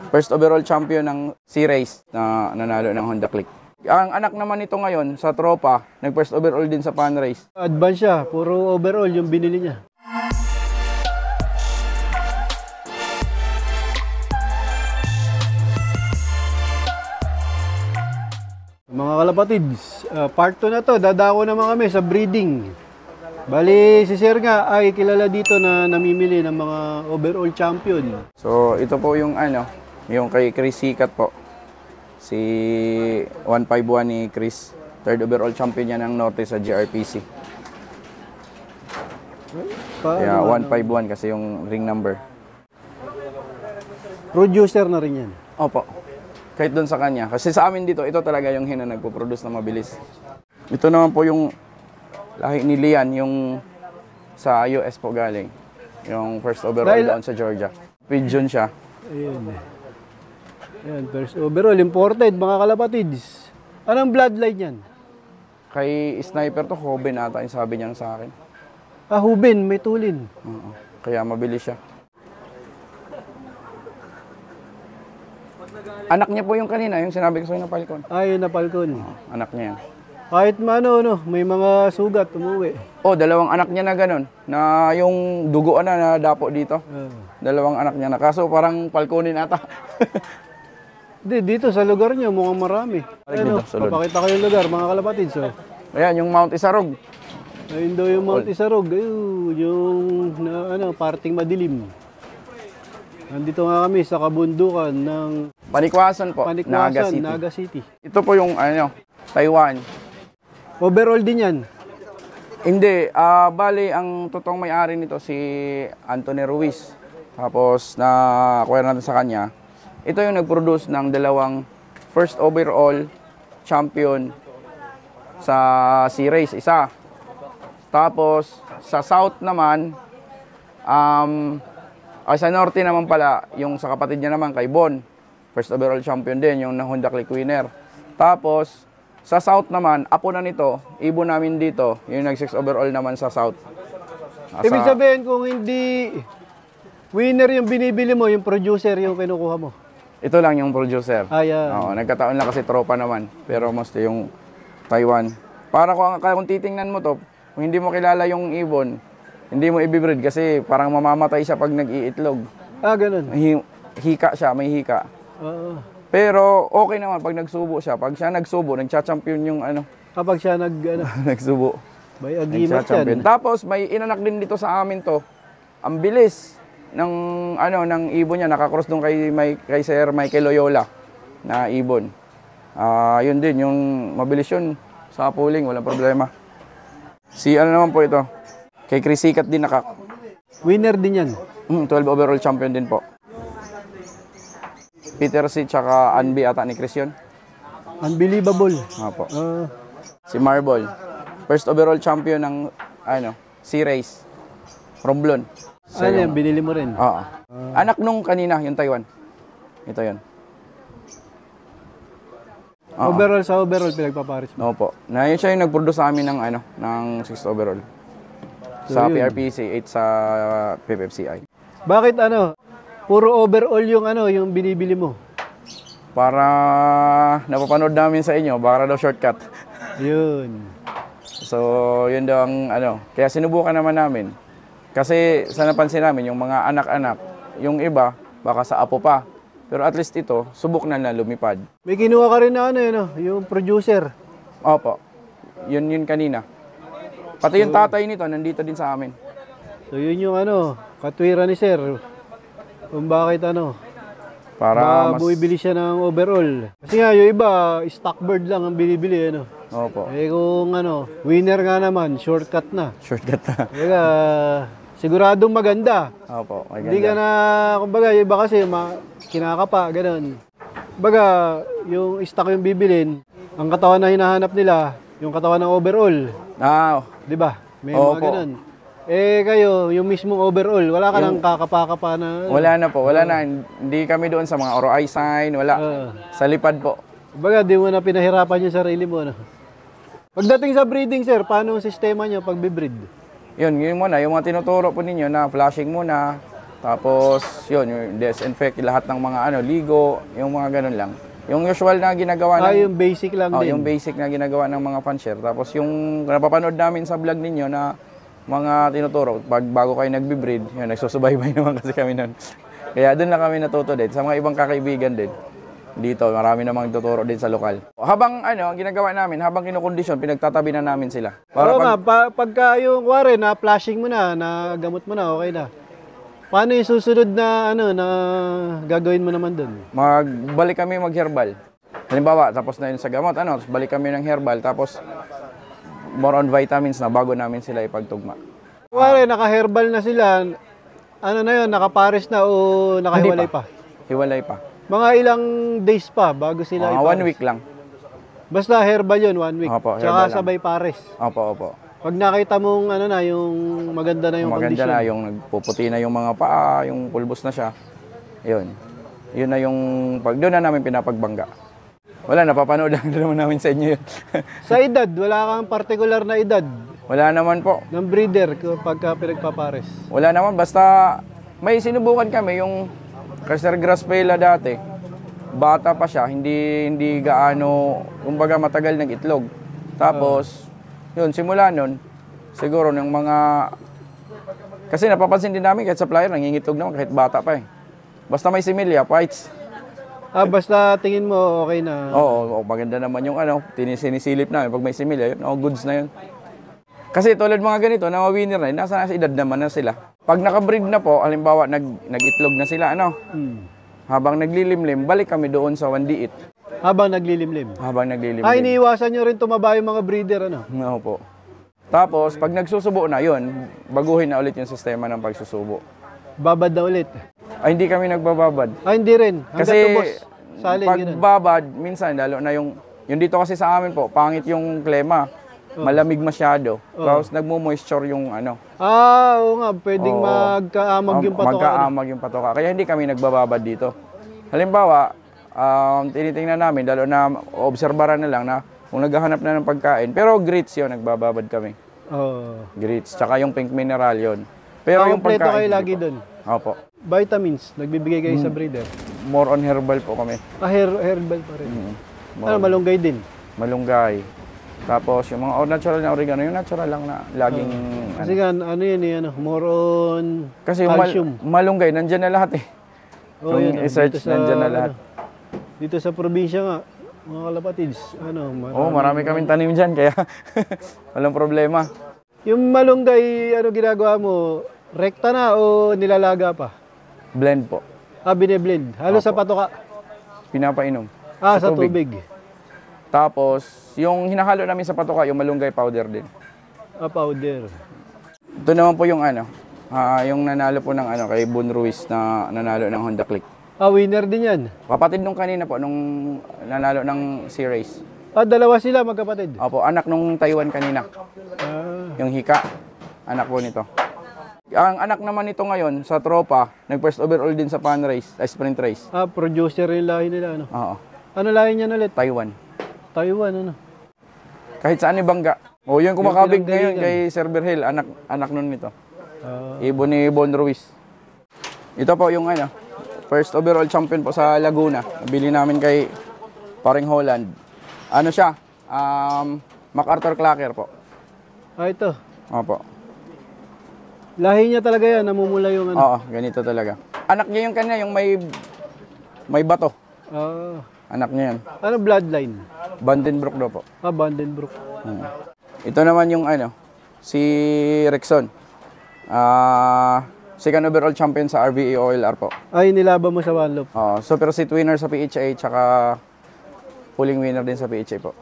First overall champion ng C-Race na nanalo ng Honda Click. Ang anak naman nito ngayon sa tropa, nag-first overall din sa Pan Race. Advance siya, puro overall yung binili niya. Mga kalapatids, part 2 na to, dadako naman kami sa breeding. Bali, si Sir nga ay kilala dito na namimili ng mga overall champion. So, ito po yung yung kay Chris Sikat po. Si 151 ni Chris. Third overall champion niya ng Norte sa GRPC. Kaya 151 kasi yung ring number. Producer na rin yan. Opo. Kahit doon sa kanya. Kasi sa amin dito, ito talaga yung hina nagpo-produce na mabilis. Ito naman po yung lahi ni Lian, yung sa US po galing. Yung first overall doon sa Georgia. Pigeon siya. Ayun. Ayan, first overall. Imported, mga kalapatids. Anong bloodline yan? Kay Sniper to, Hoben ata yung sabi niya sa akin. Ah, Huben, may tulin. Kaya mabilis siya. Anak niya po yung kanina, yung sinabi ko sa'yo na Falcon. Ah, yun na Falcon. Anak niya yan. Kahit may mga sugat, umuwi. Dalawang anak niya na ganun, na yung duguan na dapo dito. Dalawang anak niya na. Kaso parang Falconin ata. Dito sa lugar niyo, mukhang marami. Papakita ko yung lugar, mga kalapatids. So. Ayan, yung Mount Isarog. Ayun daw yung Mount Isarog. Ayun, yung parting madilim. Nandito nga kami sa kabundukan ng Panikwasan po, Naga City. Ito po yung Taiwan. Overall din yan? Hindi, bali ang totoong may-ari nito si Anthony Ruiz. Tapos na-acquire natin sa kanya. Ito yung nag-produce ng dalawang first overall champion sa C-Race, isa. Tapos sa South naman, sa Norte naman pala, yung sa kapatid niya naman kay Bon. First overall champion din, yung Honda Click winner. Tapos, sa South naman, apo na nito, ibon namin dito, yung nag-6 overall naman sa South. Ibig sabihin, kung hindi winner yung binibili mo, yung producer yung kinukuha mo? Ito lang yung producer. Yan. Oo, nagkataon lang kasi tropa naman. Pero mostly yung Taiwan. Para kung titingnan mo to, kung hindi mo kilala yung ibon, hindi mo i-breed kasi parang mamamatay siya pag nag-iitlog. Ganun. Hika siya, may hika. Pero okay naman pag nagsubo siya. Pag siya nagsubo, nagcha-champion yung Kapag siya nagsubo. May agimat yan. Tapos may inanak din dito sa amin to. Ang bilis ng ibon niya. Nakakross doon kay Sir Michael Loyola na ibon. Yun din, yung mabilis yun sa pooling, walang problema. Naman po ito. Kay Chris Sikat din nakak. Winner din yan? 12 overall champion din po. Peter C. tsaka Anbi ata ni Chris yun. Unbelievable. Opo. Si Marble. First overall champion ng C-Race. Romblon. Yan, binili mo rin? Oo. Anak nung kanina, yung Taiwan. Ito yun. Overall sa overall pinagpaparis mo? Opo. Yun siya yung nag-produce sa amin ng 6th overall. Sa PRPC, 8 sa PFFCI. Bakit puro overall yung binibili mo? Para napapanood namin sa inyo, baka daw shortcut. Yun. So, yun daw ang Kaya sinubukan naman namin. Kasi sa napansin namin, yung mga anak-anak, yung iba, baka sa apo pa. Pero at least ito, subok na lumipad. May kinuha ka rin na yung producer. Opo. Yun kanina. Pati yung tatay nito, nandito din sa amin. So yun yung katwiran ni Sir. Kung bakit para bumibili siya ng overall. Kasi nga yung iba, stock bird lang ang binibili. Opo. Kung winner nga naman, shortcut na. Shortcut na. Kaya siguradong maganda. Opo, maganda. Hindi ka na, kumbaga, yung iba kasi kinakapa, ganun. Kumbaga, yung stock yung bibilin, ang katawan na hinahanap nila, yung katawan ng overall. Di ba? May mga ganun. Kayo, yung mismong overall, wala ka nang kakapa-kapa na... Wala na po, wala na. Hindi kami doon sa mga ROI sign, wala. Sa lipad po. Kumbaga, di mo na pinahirapan yung sarili mo. Pagdating sa breeding, sir, paano ang sistema nyo pag-breed? Yun muna. Yung mga tinuturo po ninyo na flashing muna, Tapos, yun, yung disinfect lahat ng mga ligo, yung mga ganun lang. Yung usual na ginagawa yung basic lang din. Yung basic na ginagawa ng mga fansher. Tapos yung napapanood namin sa vlog ninyo na mga tinuturo, bago kayo nagbe-breed, yun, nagsusubaybay naman kasi kami nun. Kaya doon lang kami natuto din. Sa mga ibang kakaibigan din. Dito, marami namang tuturo din sa lokal. Habang ang ginagawa namin, habang kinukondisyon, pinagtatabi na namin sila. Oo nga, pagka yung kuwari na flashing mo na gamot mo na, okay na. Paano yung susunod na na gagawin mo naman doon? Balik kami mag-herbal. Halimbawa, tapos na yun sa gamot, tapos balik kami ng herbal, tapos more on vitamins na bago namin sila ipagtugma. Kuwari, naka-herbal na sila, na yun, nakapares na o nakahiwalay pa? Hiwalay pa. Mga ilang days pa bago sila ipares? 1 week lang. Basta herbal yun, 1 week. Opo, tsaka sabay pares. Opo. Pag nakita mong yung maganda na yung maganda condition. na, yung nagpuputi na yung mga paa, yung pulbos na siya. Yun. Yun na yung, doon na namin pinapagbangga. Wala, napapanood lang naman namin sa inyo yun. Sa edad, wala kang particular na edad? Wala naman po. Ng breeder pagka pinagpapares? Wala naman, basta may sinubukan kami yung Caster Graspela dati. Bata pa siya, hindi gaano, kumbaga matagal nag-itlog. Tapos, yun, simula nun, siguro ng mga, kasi napapansin din namin kahit sa flyer, nangingitlog naman kahit bata pa eh. Basta may similya, fights. Basta tingin mo okay na? Oo, maganda naman yung sinisilip namin. Pag may similya, yun, goods na yun. Kasi tulad mga ganito, na winner na, nasa edad naman na sila. Pag nakabreed na po, halimbawa nag-itlog na sila, habang naglilimlim, balik kami doon sa 1D8. Habang naglilimlim? Habang naglilimlim. Iniiwasan nyo rin tumaba yung mga breeder, Oo po. Tapos, pag nagsusubo na, yun, baguhin na ulit yung sistema ng pagsusubo. Babad na ulit? Hindi kami nagbababad. Hindi rin? Kasi, saling, pag babad, minsan, lalo na yung dito kasi sa amin po, pangit yung klema. Malamig masyado. Tapos nagmo-moisture yung oo nga, pwedeng magkaamag yung patoka. Magkaamag yung patoka. Kaya hindi kami nagbababad dito. Halimbawa, tinitingnan namin, lalo na obserbaran na lang na kung naghahanap na ng pagkain. Pero grits yun, nagbababad kami. Grits. Tsaka yung pink mineral yun. Pero yung pagkain, kayo lagi doon? Opo. Vitamins, nagbibigay kayo sa breeder? More on herbal po kami. Herbal pa rin. Malunggay din? Malunggay. Tapos yung mga natural na oregano, yung natural lang na laging... Kasi more on kasi calcium. Malunggay, nandyan na lahat eh. Yung research, nandyan na lahat. Dito sa probinsya nga, mga kalapatids, marami kaming tanim dyan, kaya walang problema. Yung malunggay, ginagawa mo, rekta na o nilalaga pa? Blend po. Bine-blend. Halos sa patoka? Pinapainom. Sa tubig. Tapos, yung hinahalo namin sa patoka, yung malunggay powder din. Powder. Ito naman po yung yung nanalo po ng kay Boon Ruiz na nanalo ng Honda Click. Winner din yan? Kapatid nung kanina po, nung nanalo ng C-Race. Dalawa sila magkapatid? Opo, anak nung Taiwan kanina. Yung Hika, anak po nito. Ang anak naman nito ngayon sa tropa, nag-first overall din sa fan race, sprint race. Producer yung lahi nila, Oo. Ano lahi niya ulit? Taiwan. Taiwan, Kahit saan ibangga. Yung kumakabig ngayon kay Sir Berhel, anak nun nito. Ibon ni Bon Ruiz. Ito po yung first overall champion po sa Laguna. Nabili namin kay Paring Holland. Siya? MacArthur Clacker po. Ito? Opo. Lahi niya talaga yan, namumula yung Oo, ganito talaga. Anak niya yung kanya, yung may bato. Anak niya yan. Ano bloodline? Vandenbroek daw po. Vandenbroek. Ito naman yung si Rexon. Second overall champion sa RVA OLR po. Nilaban mo sa One Loop. Super seat winner sa PHA, tsaka pulling winner din sa PHA po.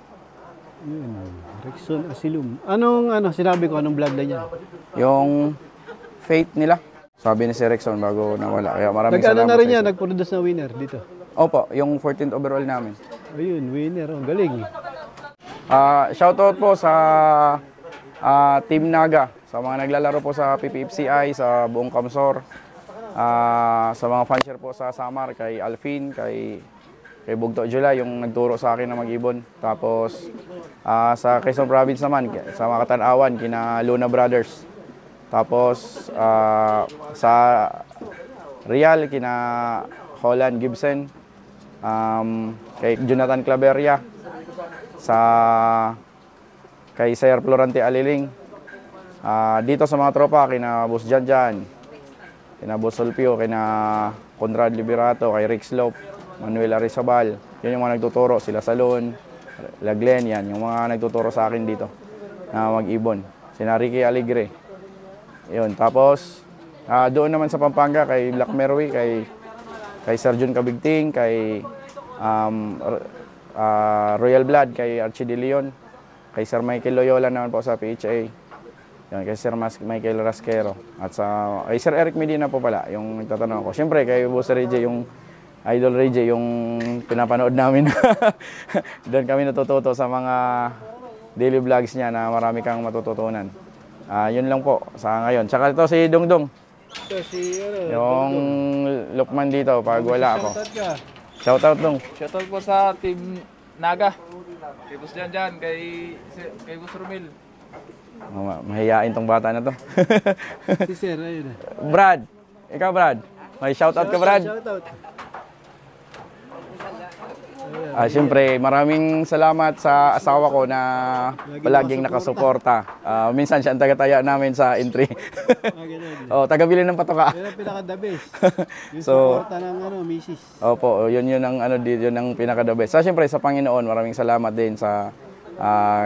Rexon Asylum. Anong sinabi ko, anong bloodline yan? Yung fate nila. Sabi ni si Rexon bago nawala. Kaya maraming salamat. Na rin yan, nag-produce na winner dito. Opo, yung 14th overall namin. Ayun, winner. Galing. Shoutout po sa Team Naga, sa mga naglalaro po sa PPFCI, sa buong Kamsor, sa mga fansher po sa Samar, kay Alfin, kay Bugto July, yung nagturo sa akin na mag-ibon. Tapos sa Quezon Province naman, sa mga Katanawan, kina Luna Brothers. Tapos sa Real, kina Holland Gibson, kay Jonathan Claveria, kay Sir Florante Aliling. Dito sa mga tropa, kina Boss Janjan, kina Boss Solpio, kina Conrad Liberato, kay Rick Slope, Manuel Arizabal. Yun yung mga nagtuturo, sila Salon, Laglen, yan, yung mga nagtuturo sa akin dito na mag-ibon. Sina Ricky Aligre. Yun, tapos doon naman sa Pampanga, kay Black Merwi, kay Sir Jun Cabigting, kay Royal Blood, kay Archie De Leon, kay Sir Michael Loyola naman po sa PHA. Yan, kay Sir Michael Rasquero. At kay Sir Eric Medina po pala, yung nagtatanong ako. Siyempre, kay Boss Ray J, yung Idol Ray J, yung pinapanood namin. Doon kami natututo sa mga daily vlogs niya na marami kang matututunan. Yun lang po sa ngayon. Tsaka ito si Dongdong. Ito si, Yung Lukman dito pag wala ako. Shoutout dong. Shoutout po sa Team Naga. Kay Boss Janjan, kay Boss Romil. Mahihain tong bata na to. Si Sir, ayun. Brad, ikaw Brad. May shoutout ka Brad? Shoutout. Siyempre, maraming salamat sa asawa ko na palaging nakasuporta. Minsan siya ang taga-taya namin sa entry. Taga-bili ng patoka. Yan ang pinaka-the best. Yung So, suporta ng misis. Opo, yun ang yun ang pinaka-the best. Siyempre sa Panginoon, maraming salamat din sa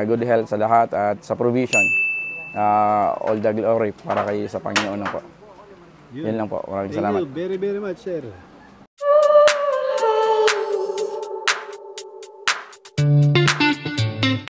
good health sa lahat at sa provision. All the glory para kay sa Panginoon lang po. Yun lang po. Maraming salamat. Thank you very, very much, sir.